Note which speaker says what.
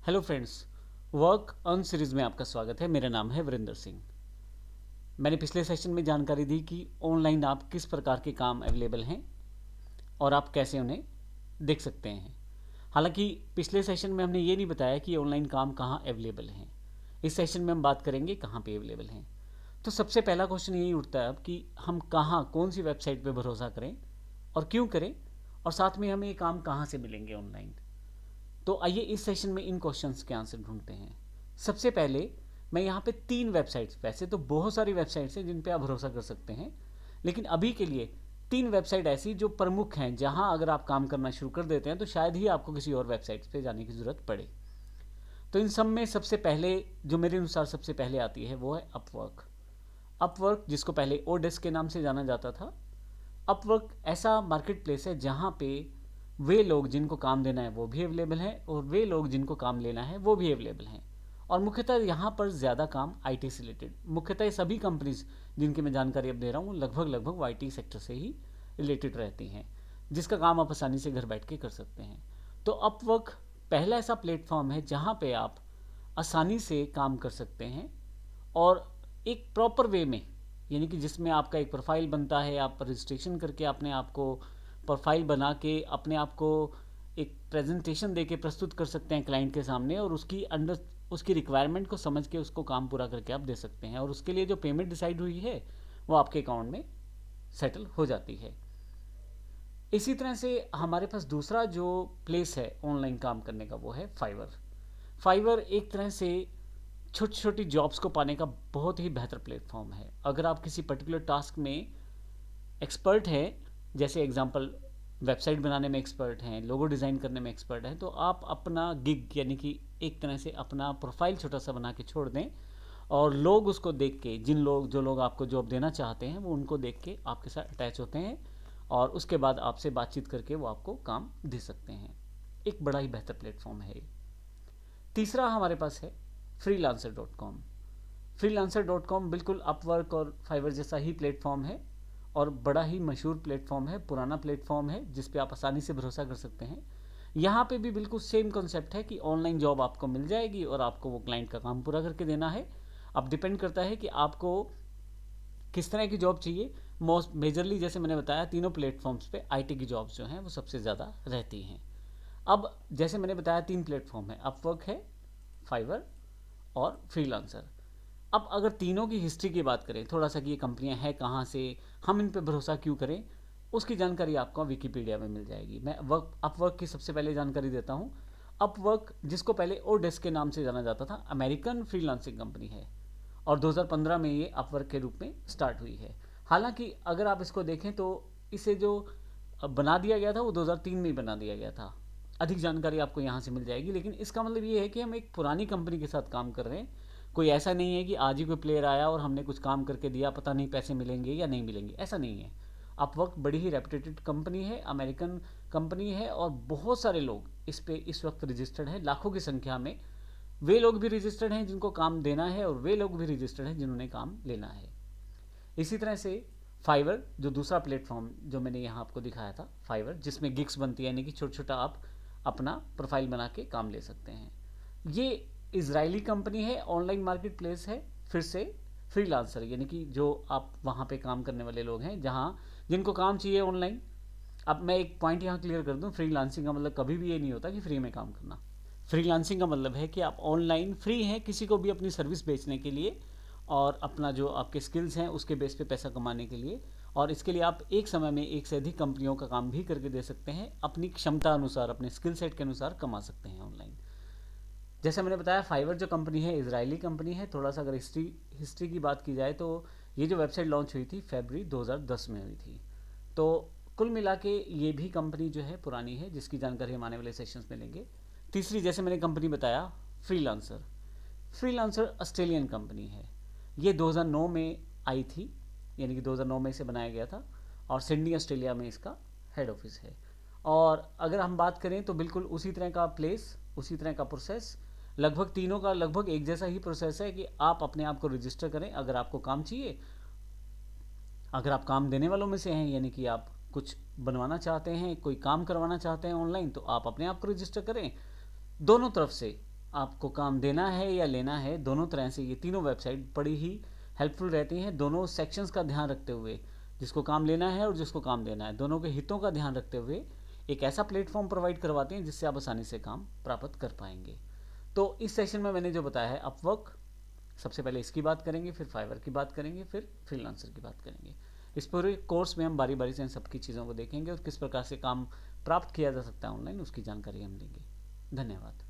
Speaker 1: Hello friends, work earn series में आपका स्वागत है। मेरा नाम है वीरेंद्र सिंह। मैंने पिछले सेशन में जानकारी दी कि ऑनलाइन आप किस प्रकार के काम अवेलेबल हैं और आप कैसे उन्हें देख सकते हैं। हालांकि पिछले सेशन में हमने ये नहीं बताया कि ऑनलाइन काम कहाँ अवेलेबल हैं। इस सेशन में हम बात करेंगे कहाँ पे अवेलेबल हैं। तो सबसे पहला क्वेश्चन यही उठता है अब कि हम कहाँ कौन सी वेबसाइट पे भरोसा करें और क्यों करें, और साथ में हमें ये काम कहाँ से मिलेंगे ऑनलाइन। तो आइए इस सेशन में इन क्वेश्चंस के आंसर ढूंढते हैं। सबसे पहले मैं यहाँ पे 3 वेबसाइट्स, वैसे तो बहुत सारी वेबसाइट्स हैं जिन पे आप भरोसा कर सकते हैं, लेकिन अभी के लिए 3 वेबसाइट ऐसी जो प्रमुख हैं, जहाँ अगर आप काम करना शुरू कर देते हैं तो शायद ही आपको किसी और वेबसाइट्स पे जाने की ज़रूरत पड़े। तो इन सब में सबसे पहले जो मेरे अनुसार सबसे पहले आती है वो है अपवर्क। अपवर्क, जिसको पहले ओडेस्क के नाम से जाना जाता था। अपवर्क ऐसा मार्केट प्लेस है जहाँ पे वे लोग जिनको काम देना है वो भी अवेलेबल हैं और वे लोग जिनको काम लेना है वो भी अवेलेबल हैं। और मुख्यतः यहाँ पर ज़्यादा काम आईटी से रिलेटेड, मुख्यतः सभी कंपनीज जिनकी मैं जानकारी अब दे रहा हूँ लगभग लगभग आईटी सेक्टर से ही रिलेटेड रहती हैं, जिसका काम आप आसानी से घर बैठ के कर सकते हैं। तो अपवर्क पहला ऐसा प्लेटफॉर्म है जहाँ पे आप आसानी से काम कर सकते हैं और एक प्रॉपर वे में, यानी कि जिसमें आपका एक प्रोफाइल बनता है, आप रजिस्ट्रेशन करके अपने आप को प्रोफाइल बना के अपने आप को एक प्रेजेंटेशन दे के प्रस्तुत कर सकते हैं क्लाइंट के सामने, और उसकी अंडर उसकी रिक्वायरमेंट को समझ के उसको काम पूरा करके आप दे सकते हैं, और उसके लिए जो पेमेंट डिसाइड हुई है वो आपके अकाउंट में सेटल हो जाती है। इसी तरह से हमारे पास दूसरा जो प्लेस है ऑनलाइन काम करने का वो है फाइवर। फाइवर एक तरह से छोटी छोटी जॉब्स को पाने का बहुत ही बेहतर प्लेटफॉर्म है। अगर आप किसी पर्टिकुलर टास्क में एक्सपर्ट हैं, जैसे एग्जांपल वेबसाइट बनाने में एक्सपर्ट हैं, लोगो डिज़ाइन करने में एक्सपर्ट हैं, तो आप अपना गिग यानी कि एक तरह से अपना प्रोफाइल छोटा सा बना के छोड़ दें, और लोग उसको देख के, जो लोग आपको जॉब देना चाहते हैं वो उनको देख के आपके साथ अटैच होते हैं और उसके बाद आपसे बातचीत करके वो आपको काम दे सकते हैं। एक बड़ा ही बेहतर प्लेटफॉर्म है ये। तीसरा हमारे पास है freelancer.com। freelancer.com बिल्कुल अपवर्क और फाइवर जैसा ही प्लेटफॉर्म है और बड़ा ही मशहूर प्लेटफॉर्म है, पुराना प्लेटफॉर्म है जिस पे आप आसानी से भरोसा कर सकते हैं। यहाँ पे भी बिल्कुल सेम कॉन्सेप्ट है कि ऑनलाइन जॉब आपको मिल जाएगी और आपको वो क्लाइंट का काम पूरा करके देना है। अब डिपेंड करता है कि आपको किस तरह की जॉब चाहिए। मोस्ट मेजरली जैसे मैंने बताया, तीनों प्लेटफॉर्म्स पे आईटी की जॉब्स जो हैं वो सबसे ज़्यादा रहती हैं। अब जैसे मैंने बताया 3 प्लेटफॉर्म है, अपवर्क है, फाइवर और फ्रीलांसर। अब अगर तीनों की हिस्ट्री की बात करें थोड़ा सा कि ये कंपनियां हैं कहाँ से, हम इन पे भरोसा क्यों करें, उसकी जानकारी आपको विकीपीडिया में मिल जाएगी। मैं अपवर्क की सबसे पहले जानकारी देता हूँ। अपवर्क, जिसको पहले ओडेस्क के नाम से जाना जाता था, अमेरिकन फ्रीलांसिंग कंपनी है और 2015 में ये अपवर्क के रूप में स्टार्ट हुई है। हालांकि अगर आप इसको देखें तो इसे जो बना दिया गया था वो 2003 में ही बना दिया गया था। अधिक जानकारी आपको यहाँ से मिल जाएगी, लेकिन इसका मतलब ये है कि हम एक पुरानी कंपनी के साथ काम कर रहे हैं। कोई ऐसा नहीं है कि आज ही कोई प्लेयर आया और हमने कुछ काम करके दिया, पता नहीं पैसे मिलेंगे या नहीं मिलेंगे, ऐसा नहीं है। अपवर्क बड़ी ही रेपुटेटेड कंपनी है, अमेरिकन कंपनी है और बहुत सारे लोग इस पे इस वक्त रजिस्टर्ड हैं, लाखों की संख्या में। वे लोग भी रजिस्टर्ड हैं जिनको काम देना है और वे लोग भी रजिस्टर्ड हैं जिन्होंने काम लेना है। इसी तरह से फाइवर, जो दूसरा प्लेटफॉर्म जो मैंने यहाँ आपको दिखाया था, फाइवर, जिसमें गिग्स बनती है, यानी कि छोटा छोटा आप अपना प्रोफाइल बना के काम ले सकते हैं। ये इजरायली कंपनी है, ऑनलाइन मार्केट प्लेस है। फिर से फ्रीलांसर, यानी कि जो आप वहाँ पे काम करने वाले लोग हैं, जहाँ जिनको काम चाहिए ऑनलाइन। अब मैं एक पॉइंट यहाँ क्लियर कर दूँ, फ्रीलांसिंग का मतलब कभी भी ये नहीं होता कि फ्री में काम करना। फ्रीलांसिंग का मतलब है कि आप ऑनलाइन फ्री हैं किसी को भी अपनी सर्विस बेचने के लिए और अपना जो आपके स्किल्स हैं उसके बेस पे पैसा कमाने के लिए, और इसके लिए आप एक समय में एक से अधिक कंपनियों का काम भी करके दे सकते हैं, अपनी क्षमता अनुसार, अपने स्किल सेट के अनुसार कमा सकते हैं ऑनलाइन। जैसे मैंने बताया, फाइवर जो कंपनी है इजरायली कंपनी है। थोड़ा सा अगर हिस्ट्री की बात की जाए तो ये जो वेबसाइट लॉन्च हुई थी फरवरी 2010 में हुई थी। तो कुल मिला के ये भी कंपनी जो है पुरानी है, जिसकी जानकारी हम आने वाले सेशंस में लेंगे। तीसरी, जैसे मैंने कंपनी बताया, फ्रीलांसर। फ्रीलांसर ऑस्ट्रेलियन कंपनी है। ये 2009 में आई थी, यानी कि 2009 में इसे बनाया गया था और सिडनी ऑस्ट्रेलिया में इसका हेड ऑफिस है। और अगर हम बात करें तो बिल्कुल उसी तरह का प्लेस, उसी तरह का प्रोसेस, लगभग तीनों का लगभग एक जैसा ही प्रोसेस है कि आप अपने आप को रजिस्टर करें अगर आपको काम चाहिए। अगर आप काम देने वालों में से हैं, यानी कि आप कुछ बनवाना चाहते हैं, कोई काम करवाना चाहते हैं ऑनलाइन, तो आप अपने आप को रजिस्टर करें। दोनों तरफ से आपको काम देना है या लेना है, दोनों तरह से ये तीनों वेबसाइट बड़ी ही हेल्पफुल रहती हैं, दोनों सेक्शंस का ध्यान रखते हुए, जिसको काम लेना है और जिसको काम देना है, दोनों के हितों का ध्यान रखते हुए एक ऐसा प्लेटफॉर्म प्रोवाइड करवाते हैं जिससे आप आसानी से काम प्राप्त कर पाएंगे। तो इस सेशन में मैंने जो बताया है अपवर्क, सबसे पहले इसकी बात करेंगे, फिर फाइवर की बात करेंगे, फिर फ्रीलांसर की बात करेंगे। इस पूरे कोर्स में हम बारी बारी से इन सबकी चीज़ों को देखेंगे और किस प्रकार से काम प्राप्त किया जा सकता है ऑनलाइन, उसकी जानकारी हम लेंगे। धन्यवाद।